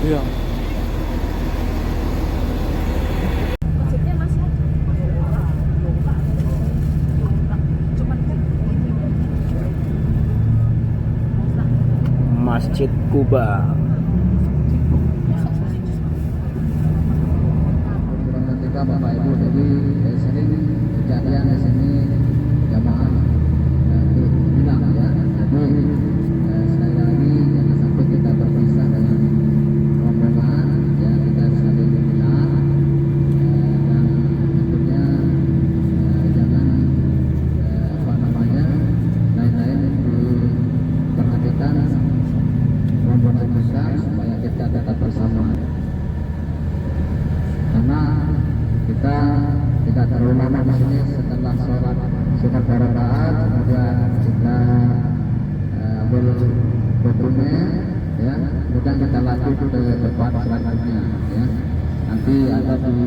Iya. Masjid Kuba. Ketika Bapak Ibu jadi sering kejadian di sini jamaah hilang ya. Jadi sekali lagi jangan sampai kita berpisah dengan rombongan ya, kita saling membina dan tentunya jangan lain-lain diperhatikan rombongan kita supaya kita tetap bersama. Karena kita tidak terlalu lama di sini, setelah sholat sunat rakaat kemudian kita ambil dokumen ya, kemudian kita lanjut ke tempat selanjutnya ya. Nanti ada di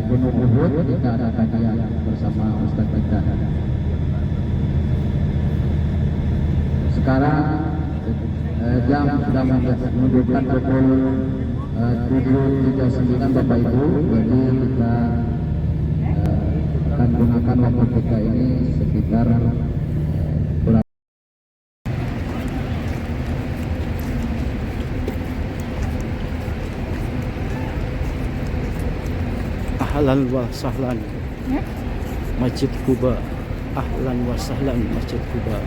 Gunung Uhud, kita ada kajian bersama Ustaz kita. Sekarang jam sudah menunjukkan pukul 7.39 Bapak Ibu, jadi kita akan gunakan waktu kita ini sekitar kurang. Ahlan wa sahlan Masjid Kuba. Ahlan wa sahlan Masjid Kuba.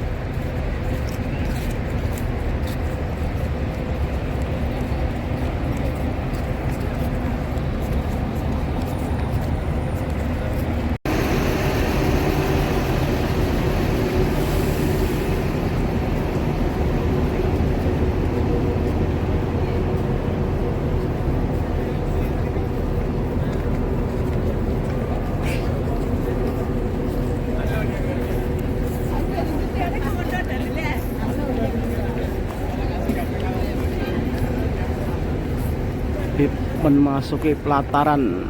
Memasuki pelataran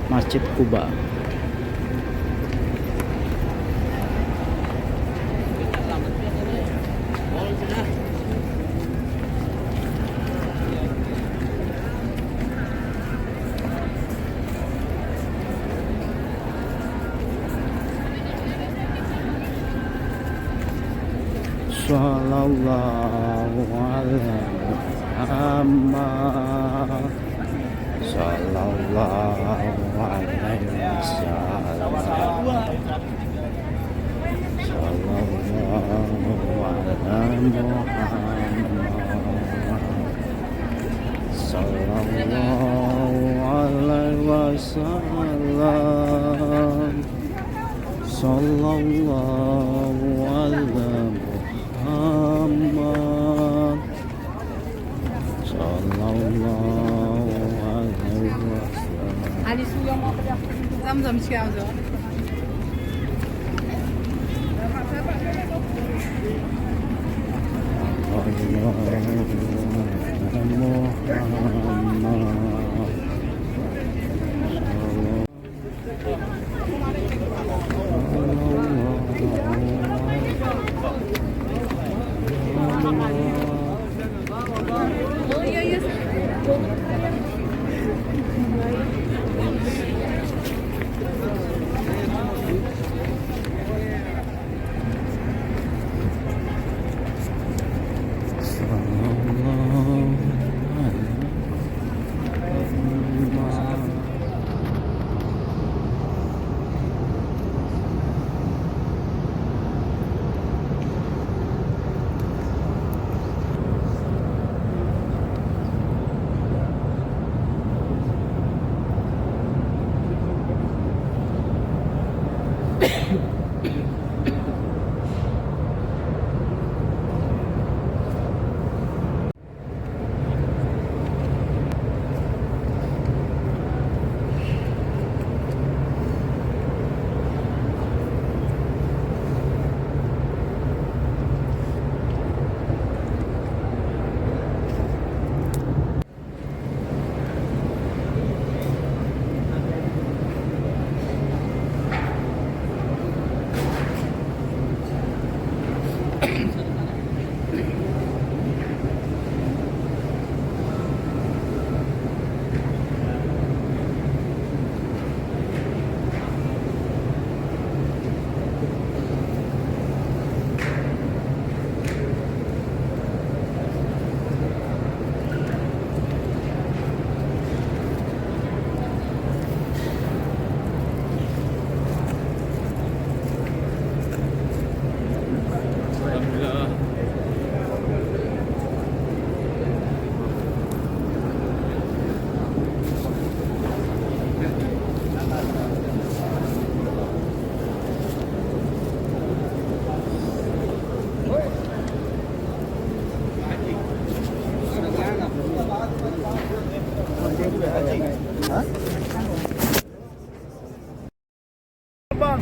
Masjid Kuba. Sallallahu alaihi Muhammad, sallallahu alaihi wasallam, sallallahu alaihi Muhammad, sallallahu alaihi wasallam, sallallahu alaihi Muhammad, sallallahu alaihi wasallam. Ali suyong apa dah? Zam-zam siapa tu?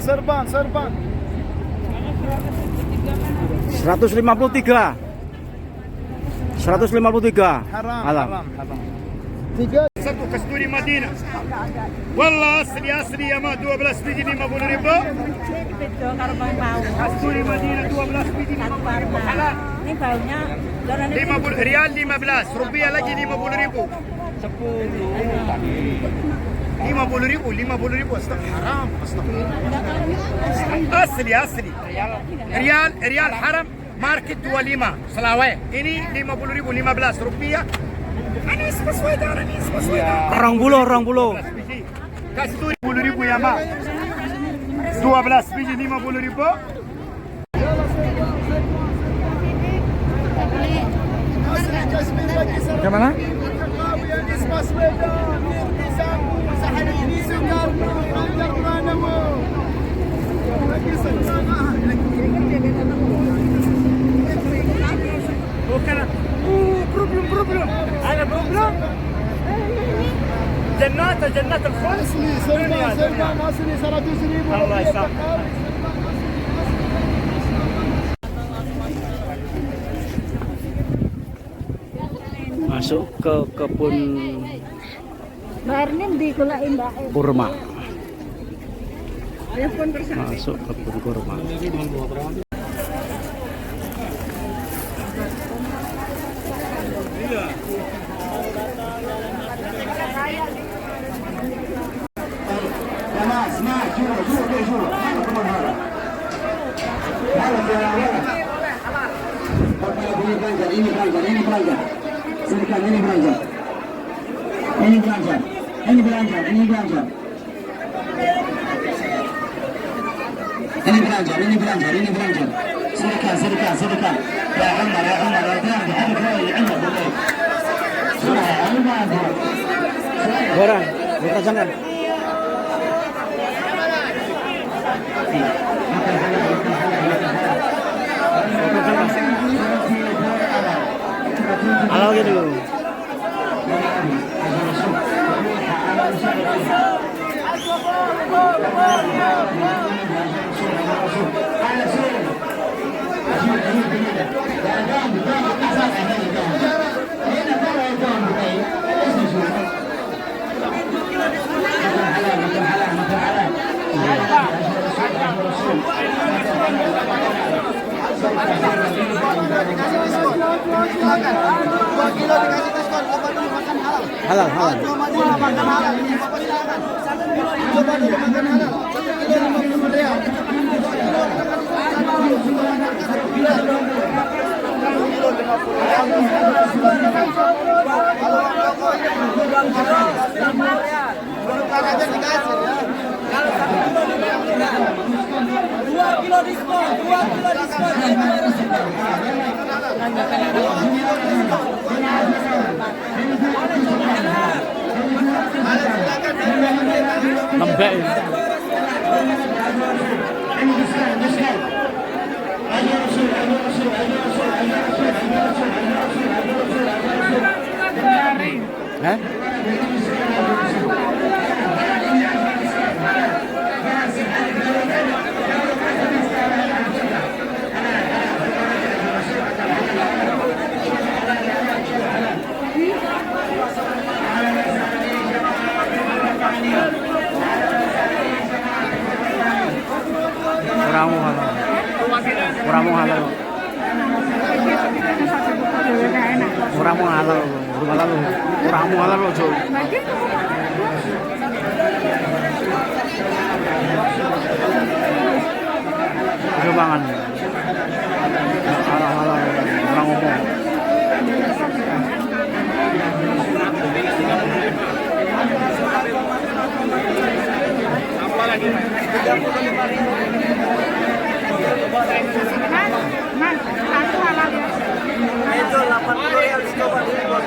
serban, serban. 153. 153. Haram, Alam. haram, haram. Tiga. Satu kasturi Madinah. Wallah asli ya ma 12 biji 50 ribu. Kasturi Madinah 12 biji 50 ribu. Halal. Ini baunya 50 rial 15, rupiah lagi 50 ribu. 50 ribu, 50 ribu. Haram. Asli. Rial haram. Market 25 Selawai. Ini 50 ribu, 15 rupiah. Ini sesuai dengan ini sesuai. Orang bulu. Kasturi 10 ribu ya ma. 12 biji 50 ribu. Bagaimana? Problem. Ada problem. Jannat al-khuld. Asli 100 ribu. Allah isam. Masuk ke kebun Baharnya di kulain mbak. kurma. Ayo pun bersama. Masuk kebun kurma. Ini belanja. Silakan ini belanja. Ini belanja. Silakan. Ya Umar, Barang, buka jangan. Halo gitu. Halal. Lembek. Hah? Murahmu halal. Murahmu halal loh, Jo. Jobangan. Halal. Orang ngomong. Apa lagi? 35.000. Mas, satu halal ya. Itu 80 rial coba dulu.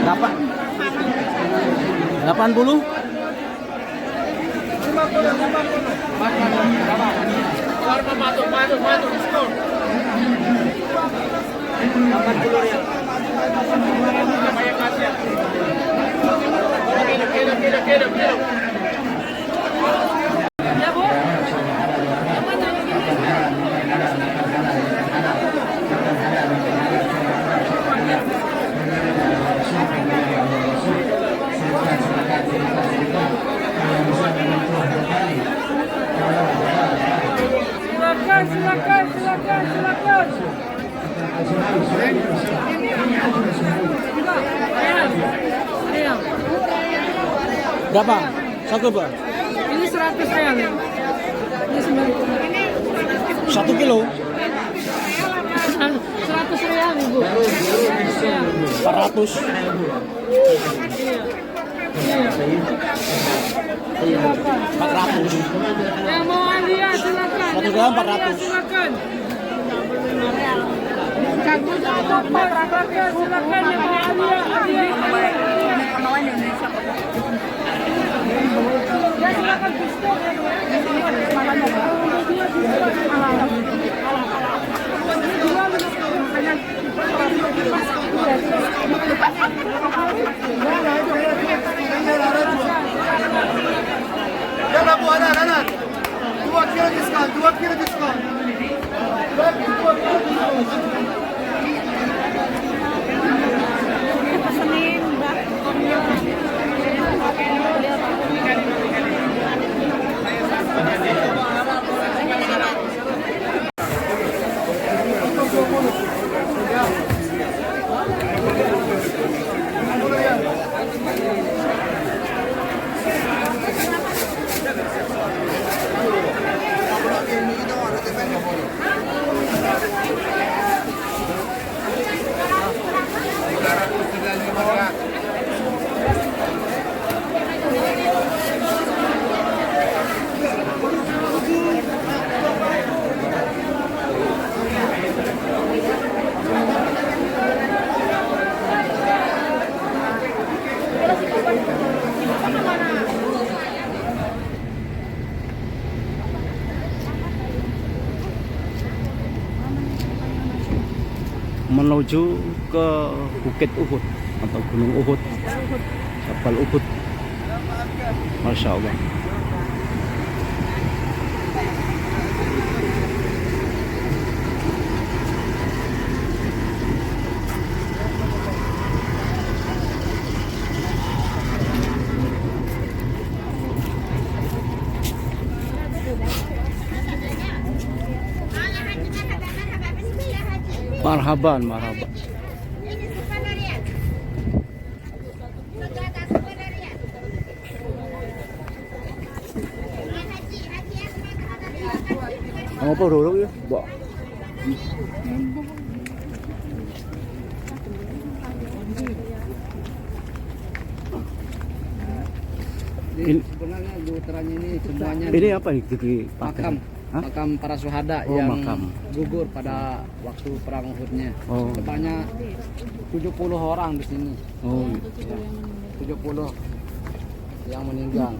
Berapa? 80? 50. Masuk diskon. 80 rial. Kilo. Berapa? Satu Pak? Ini 100 real ya. Ini 90. 1 kilo? 100 real Ibu. 400. Iya. 400. Yang mau Alia silakan. 1 gram 400. Silakan. Campur silakan silakan yang mau Alia. Mau Indonesia. Ya silakan biskuit. يلا ابو هلال هلال 2 كيلو ديسكاونت 2 كيلو ديسكاونت 2 كيلو ديسكاونت Menuju ke Bukit Uhud atau Gunung Uhud, Jabal Uhud. Masya Allah. Marhaban, marhaban. Apa dulu ya, Mbak? Ini sebenarnya gutarannya ini semuanya Ini apa nih? makam. Hah? Makam para syuhada Oh, yang makam. gugur pada waktu perang Uhudnya. Oh. Sebanyak 70 orang di sini. Oh, Ya, 70 yang meninggal.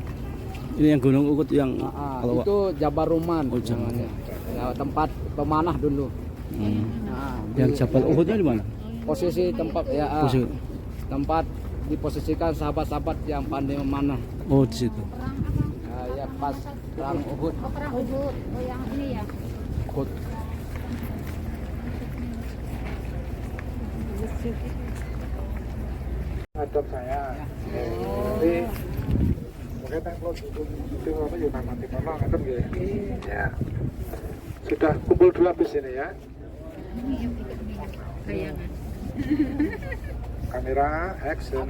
ini yang Gunung Uhud yang kalau Itu Jabal Ruman Oh, Jabal. namanya. Ya, tempat pemanah dulu. Nah, yang di- Jabal Uhudnya di mana? posisi tempat ya Posisi. tempat diposisikan sahabat-sahabat yang pandai memanah. Oh, di situ. Ya pas perang Uhud. Perang Uhud, oh yang ini ya. Uhud. adab saya. Jadi mungkin kalau itu apa ya mati kono ngaten nggih. Ya. Sudah kumpul dulu habis ini ya. Kamera action.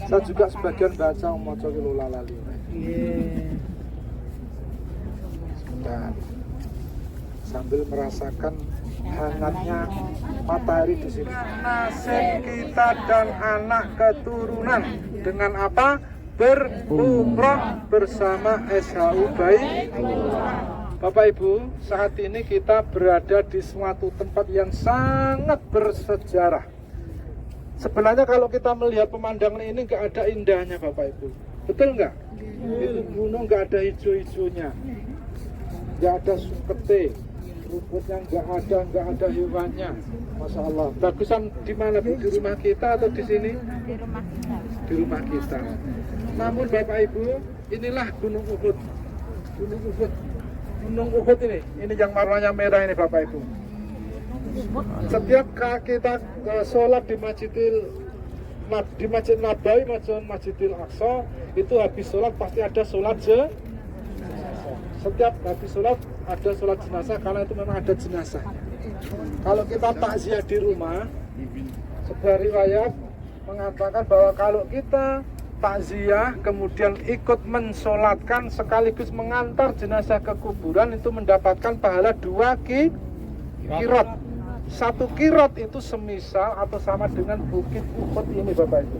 Saya juga sebagian baca maca lula lali. Sebentar. Sambil merasakan hangatnya matahari di sini. Nasib kita dan anak keturunan dengan apa? Berumrah bersama SHU Baik. Bapak Ibu, saat ini kita berada di suatu tempat yang sangat bersejarah. Sebenarnya kalau kita melihat pemandangan ini nggak ada indahnya Bapak Ibu. Betul nggak? Itu gunung nggak ada hijau-hijaunya. Nggak ada sukete, rumputnya nggak ada hewannya. Masya Allah. Bagusan di mana Bu? Di rumah kita atau di sini? Di rumah kita. Di rumah kita. Namun Bapak Ibu, inilah Gunung Uhud. Gunung Uhud. Gunung Uhud ini yang warnanya merah ini Bapak Ibu. Setiap kita sholat di Masjid Nabawi maupun Masjidil Aqsa, itu habis sholat pasti ada sholat setiap habis sholat ada sholat jenazah karena itu memang ada jenazah. Kalau kita takziah di rumah, sebuah riwayat mengatakan bahwa kalau kita takziah kemudian ikut mensolatkan sekaligus mengantar jenazah ke kuburan itu mendapatkan pahala 2 kirot. 1 kirot itu semisal atau sama dengan bukit Uhud ini Bapak Ibu.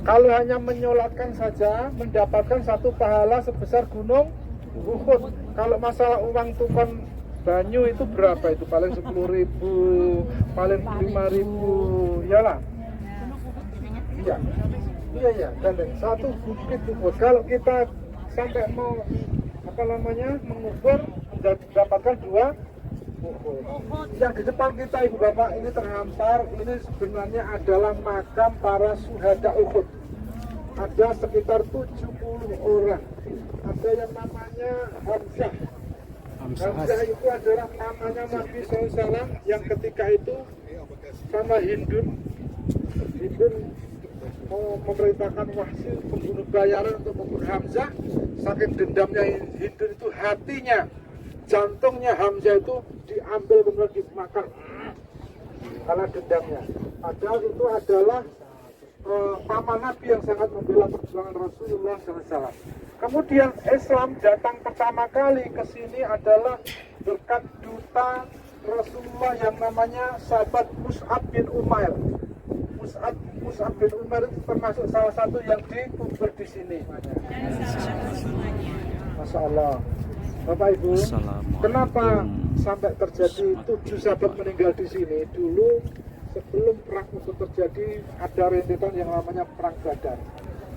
Kalau hanya menyolatkan saja mendapatkan 1 pahala sebesar gunung Uhud. Kalau masalah uang tukon banyu itu berapa itu? Paling 10.000, paling 5.000, iyalah. Iya, dan 1 bukit Uhud. Kalau kita sampai mau mengubur mendapatkan 2 Uhud. Yang di depan kita Ibu Bapak ini terhampar, ini sebenarnya adalah makam para syuhada Uhud. Ada sekitar 70 orang. Ada yang namanya Hamzah. Hamzah itu adalah namanya Nabi SAW yang ketika itu sama Hindun mau memerintahkan Wahsy pembunuh bayaran untuk membunuh Hamzah. Saking dendamnya Hindun itu hatinya, jantungnya Hamzah itu diambil kemudian dimakan karena dendamnya. Padahal itu adalah paman Nabi yang sangat membela perjuangan Rasulullah SAW. Kemudian Islam datang pertama kali ke sini adalah berkat duta Rasulullah yang namanya sahabat Mus'ab bin Umair. Mus'ab bin Umair itu termasuk salah satu yang dikubur di sini. Masya Allah. Bapak Ibu, kenapa sampai terjadi 7 sahabat meninggal di sini? Dulu sebelum perang Uhud terjadi ada rentetan yang namanya perang Badar.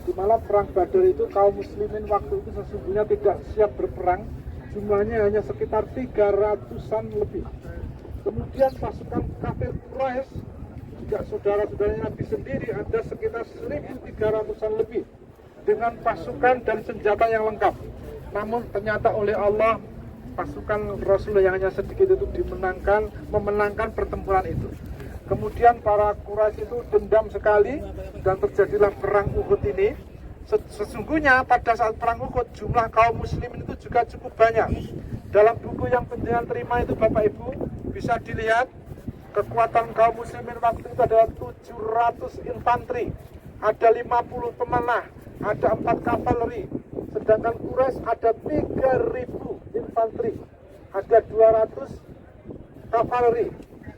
Di mana perang Badar itu kaum muslimin waktu itu sesungguhnya tidak siap berperang, jumlahnya hanya sekitar 300-an lebih. Kemudian pasukan kafir Quraisy, juga saudara-saudaranya Nabi sendiri ada sekitar 1.300-an lebih dengan pasukan dan senjata yang lengkap. Namun ternyata oleh Allah pasukan Rasulullah yang hanya sedikit itu memenangkan pertempuran itu. Kemudian para Quraisy itu dendam sekali dan terjadilah perang Uhud ini. Sesungguhnya pada saat perang Uhud jumlah kaum muslimin itu juga cukup banyak. Dalam buku yang penjenengan terima itu Bapak Ibu bisa dilihat kekuatan kaum muslimin waktu itu adalah 700 infanteri, ada 50 pemanah, ada 4 kavaleri. Sedangkan Quraisy ada 3.000 infanteri, ada 200 kavaleri.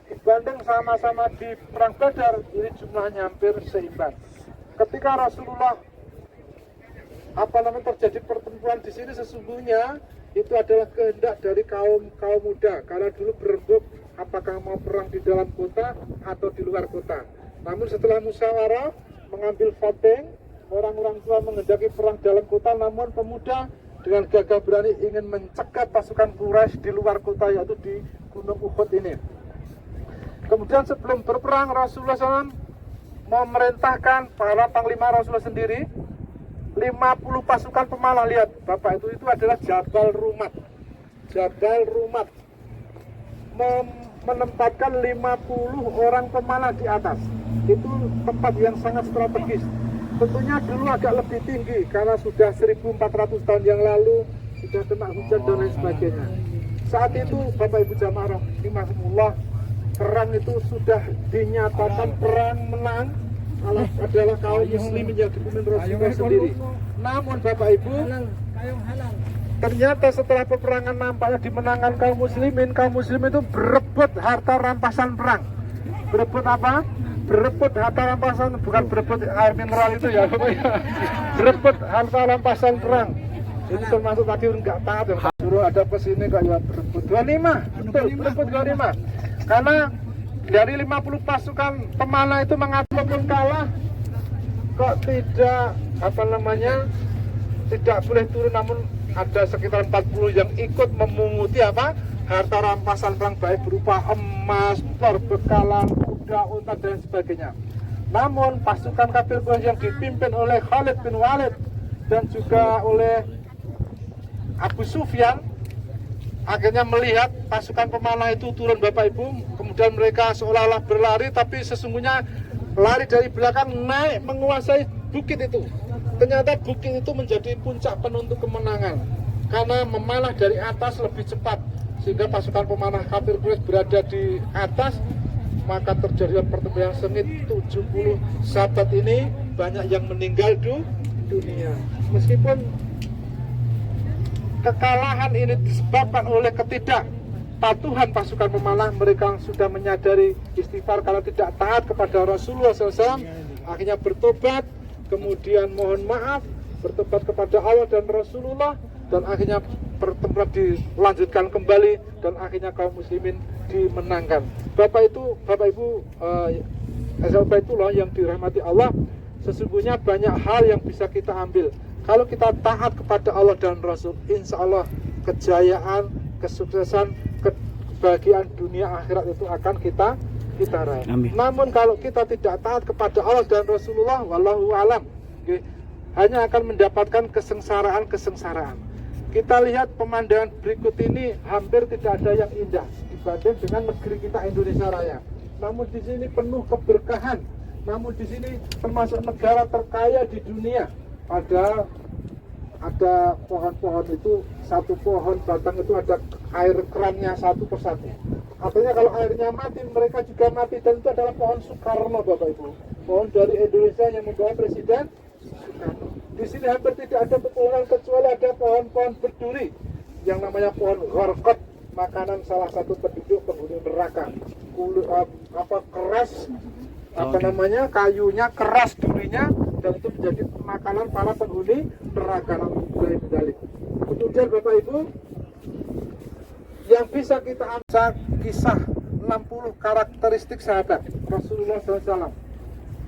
Dibanding sama-sama di perang Badar, ini jumlahnya hampir seimbang. Ketika Rasulullah terjadi pertempuran di sini, sesungguhnya itu adalah kehendak dari kaum muda. Karena dulu berembuk apakah mau perang di dalam kota atau di luar kota. Namun setelah musyawarah mengambil voting, orang-orang tua menghendaki perang dalam kota, namun pemuda dengan gagah berani ingin mencegat pasukan Quraisy di luar kota, yaitu di Gunung Uhud ini. Kemudian sebelum berperang Rasulullah SAW memerintahkan para panglima Rasulullah sendiri 50 pasukan pemanah. Lihat Bapak, itu adalah Jabal Rumat. Jabal Rumat menempatkan 50 orang pemanah di atas. Itu tempat yang sangat strategis. Tentunya dulu agak lebih tinggi karena sudah 1400 tahun yang lalu sudah kena hujan dan lain sebagainya. Saat itu Bapak Ibu jamaah rahimahumullah, perang itu sudah dinyatakan perang menang adalah kaum muslimin yang dipimpin Rasulullah sendiri. Namun Bapak Ibu, ternyata setelah peperangan nampaknya dimenangkan kaum muslimin itu berebut harta rampasan perang. Berebut apa? Berebut harta rampasan, bukan berebut air mineral itu ya Bapak ya. Berebut harta rampasan perang. Itu termasuk tadi enggak taat ya. Suruh ada kesini kok ya berebut 25. Betul, berebut 25. Karena dari 50 pasukan pemanah itu mengatakan kalah, kok tidak tidak boleh turun, namun ada sekitar 40 yang ikut memunguti harta rampasan perang, baik berupa emas, perbekalan, kuda, unta dan sebagainya. Namun pasukan kafir Quraisy yang dipimpin oleh Khalid bin Walid dan juga oleh Abu Sufyan akhirnya melihat pasukan pemanah itu turun Bapak Ibu, kemudian mereka seolah-olah berlari, tapi sesungguhnya lari dari belakang naik menguasai bukit itu. Ternyata bukit itu menjadi puncak penentu kemenangan. karena memanah dari atas lebih cepat, sehingga pasukan pemanah kafir Quraisy berada di atas, maka terjadi pertempuran sengit. 70 sahabat ini banyak yang meninggal dunia. Meskipun kekalahan ini disebabkan oleh ketidakpatuhan pasukan pemanah, mereka sudah menyadari istighfar karena tidak taat kepada Rasulullah SAW, akhirnya bertobat, kemudian mohon maaf, bertobat kepada Allah dan Rasulullah, dan akhirnya pertempuran dilanjutkan kembali, dan akhirnya kaum muslimin dimenangkan. Bapak Ibu Baitullah yang dirahmati Allah, sesungguhnya banyak hal yang bisa kita ambil. Kalau kita taat kepada Allah dan Rasul, insya Allah kejayaan, kesuksesan, kebahagiaan dunia akhirat itu akan kita raih. Namun kalau kita tidak taat kepada Allah dan Rasulullah, wallahu alam, hanya akan mendapatkan kesengsaraan. Kita lihat pemandangan berikut ini, hampir tidak ada yang indah dibanding dengan negeri kita Indonesia Raya. Namun di sini penuh keberkahan. Namun di sini termasuk negara terkaya di dunia. Ada pohon-pohon itu, satu pohon batang itu ada air kerannya satu persatu. Artinya kalau airnya mati, mereka juga mati. Dan itu adalah pohon Soekarno, Bapak Ibu. Pohon dari Indonesia yang membawa Presiden Soekarno. Di sini hampir tidak ada pepohonan kecuali ada pohon-pohon berduri yang namanya pohon gharqad, makanan salah satu penduduk penghuni neraka. Kayunya keras, durinya, dan itu menjadi makanan para penghuni neraka. Kemudian Bapak Ibu, yang bisa kita ambil kisah 60 karakteristik sahabat Rasulullah SAW.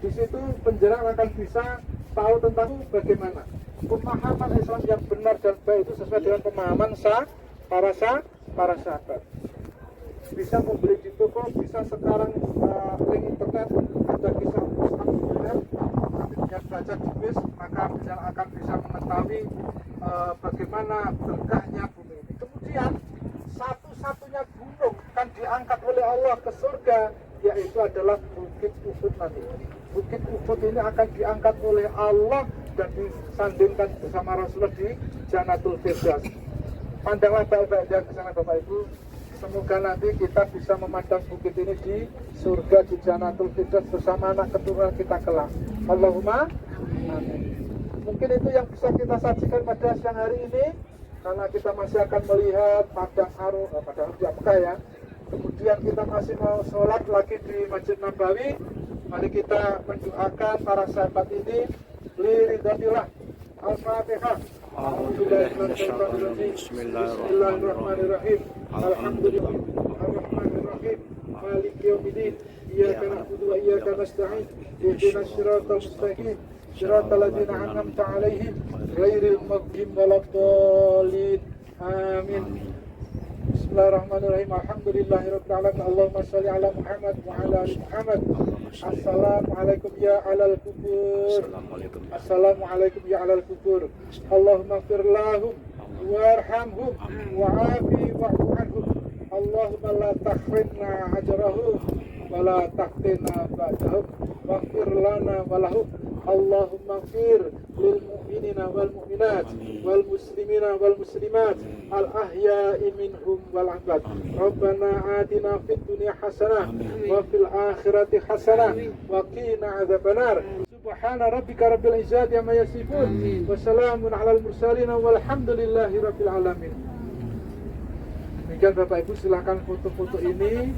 Di situ penjelasan akan bisa tahu tentang bagaimana pemahaman Islam yang benar dan baik itu sesuai dengan pemahaman para sahabat. Bisa membeli di toko, bisa sekarang link internet, ada kisah yang baca di bis, maka akan bisa mengetahui bagaimana berkahnya bumi ini. Kemudian satu-satunya gunung akan diangkat oleh Allah ke surga, yaitu adalah Bukit Uhud nanti. Bukit Uhud ini akan diangkat oleh Allah dan disandingkan bersama Rasulullah di Jannatul Firdaus. Pandanglah baik-baik dan ke sana Bapak Ibu. Semoga nanti kita bisa memandang bukit ini di surga, di Jannatul Firdaus bersama anak keturunan kita kelak. Allahumma amin. Mungkin itu yang bisa kita sajikan pada siang hari ini, karena kita masih akan melihat padang harum di Mekah ya. Kemudian kita masih mau sholat lagi di Masjid Nabawi. Mari kita mendoakan para sahabat ini. Liridhatillah. Al-Fatihah. Bismillahirrahmanirrahim. Alhamdulillahirrahmanirrahim. Maliki yaumiddin. Iyyaka na'budu wa iyyaka nasta'in. Ihdinas siratal mustaqim. Siratal ladzina an'amta 'alaihim ghairil maghdubi waladdallin. Amin. Bismillahirrahmanirrahim. Alhamdulillahirabbil alamin. Allahumma shalli ala Muhammad wa ala ali Muhammad. Assalamualaikum ya alal kubur. Assalamualaikum ya alal kubur. Allahumma ighfir lahum warhamhum wa'afi wa'fu anhum. Allahumma la tahrimna ajrahum wa la taqtina ba'dahum waghfir lana wa lahum. Allahumma ighfir lil mu'minina wal mu'minat wal muslimina wal muslimat al ahya'i minhum wal amwat. Rabbana atina fid dunya hasanah wa fil akhirati hasanah wa qina adzabannar. Subhana rabbika rabbil izzati amma yasifun wa salamun alal mursalin walhamdulillahi rabbil alamin. Demikian Bapak Ibu, silakan foto-foto ini,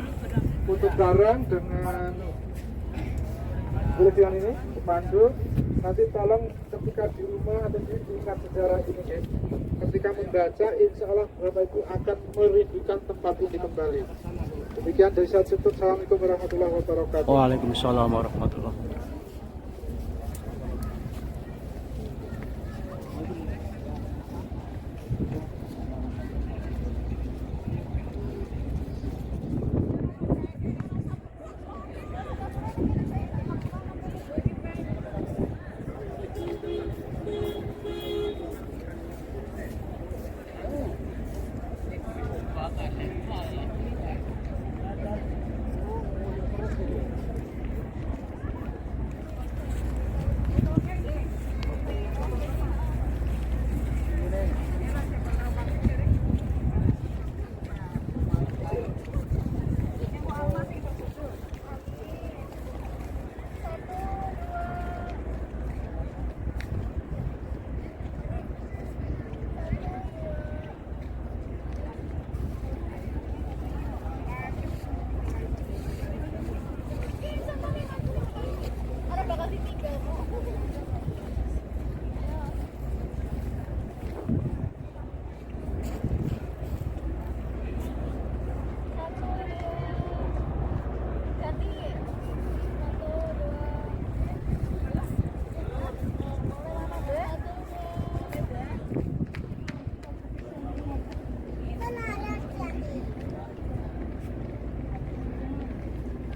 foto bareng dengan dengan ini, pandu. Nanti tolong ketika di rumah atau diingat sejarah ini, ketika membaca, insya Allah Bapak Ibu akan merindukan tempat ini kembali. Demikian dari saya tutup. Assalamualaikum warahmatullahi wabarakatuh. Waalaikumsalam warahmatullahi wabarakatuh.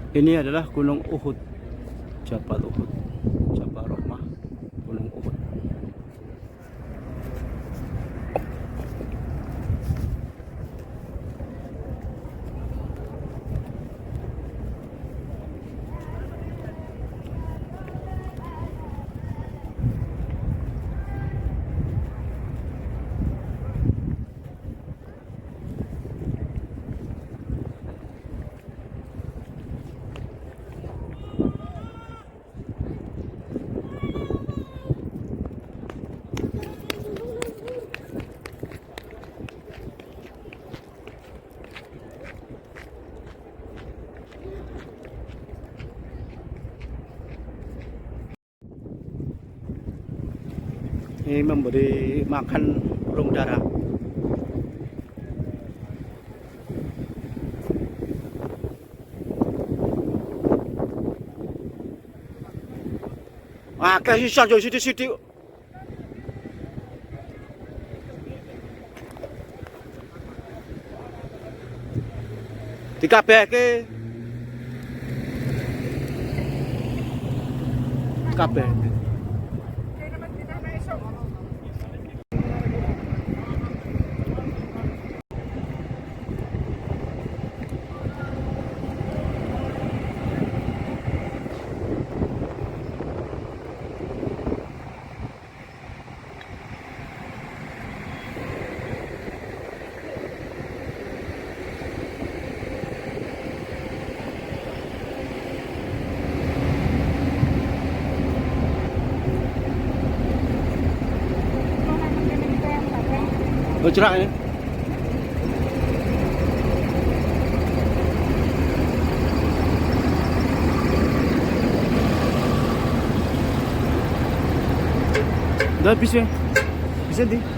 Ini adalah Gunung Uhud, Jabal Uhud, Jabal Rahmah, Gunung Uhud. Ini memberi makan burung dara. Ah, kasih saja sidik-sidik. Dikabehke. Kabeh. Oh, cerak ya. Udah habis ya? Bisa di?